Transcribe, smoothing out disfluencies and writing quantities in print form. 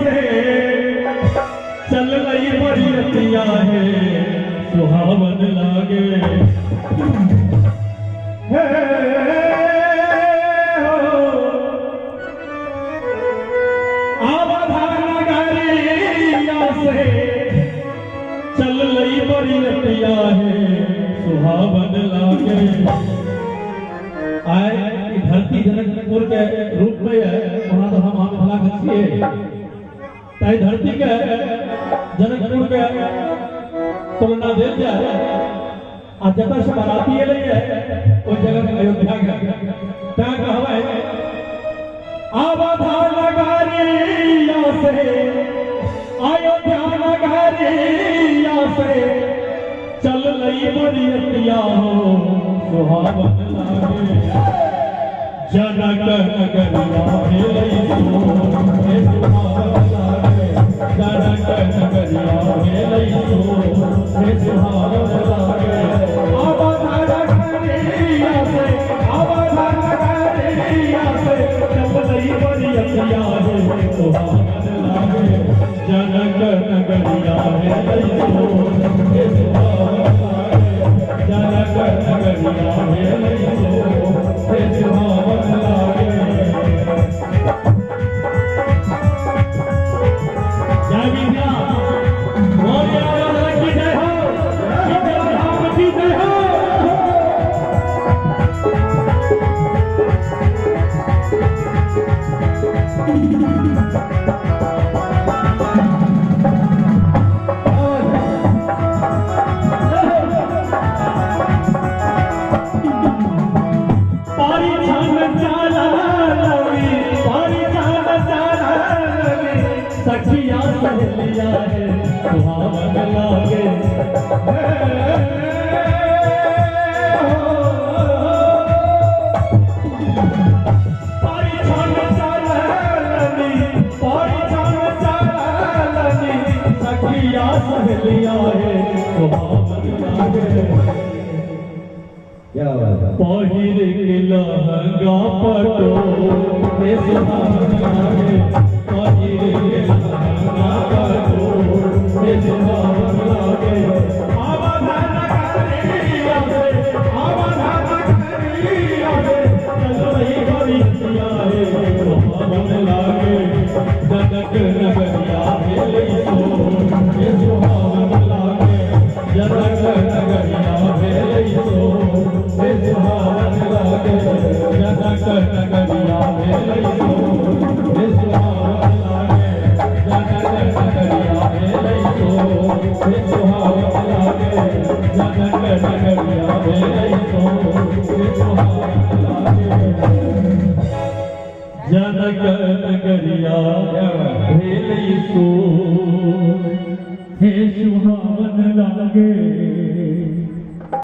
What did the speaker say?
से चल रही बरियतिया है सुहावन लागे से चल रही बरियतिया है सुहावन लागे। आए धरती जनकपुर के रूप में है वहां तो हम भला खिए ताई धरती के जनकपुर के तुलना दे जाए आ जगह से बराती ले है उस जगह में अयोध्या के क्या कहवे आवाधा नगरिया से अयोध्या नगरिया से चल रही बरियतिया हो सुहावन लागे। जनक नगरिया भेलई सो हे सुहावन लागे। जनक नगरिया भेलई सो हे सुहावन लागे। आवाधा नगरिया से चल रही बरियतिया हो सुहावन लागे। जनक नगरिया भेलई सो हे सुहावन लागे। जनक नगरिया भेलई सो हे सुहावन लागे। जय विद्या मोरिया वाला की जय हो, विद्या धाम की जय हो। सखिया सहेलिया है सुहावन लागे। सखिया सहेलिया है सुहावन लागे। क्या बात है पहिर के लहंगा पटो हे सुहावन लागे। पहिर के लहंगा पटो हे सुहावन लागे। आवाधा नगरिया से चल रही बरियतिया है सुहावन लागे। जनक नगरिया भेलई सो हे सुहावन लागे। जनक नगरिया भेलई सो हे सुहावन लागे। जनक नगरिया भेलई सो हे सुहावन लागे। जनक नगरिया भेलई सो हे सुहावन लागे। जनक नगरिया भेलई सो हे सुहावन लागे। जनक नगरिया भेलई सो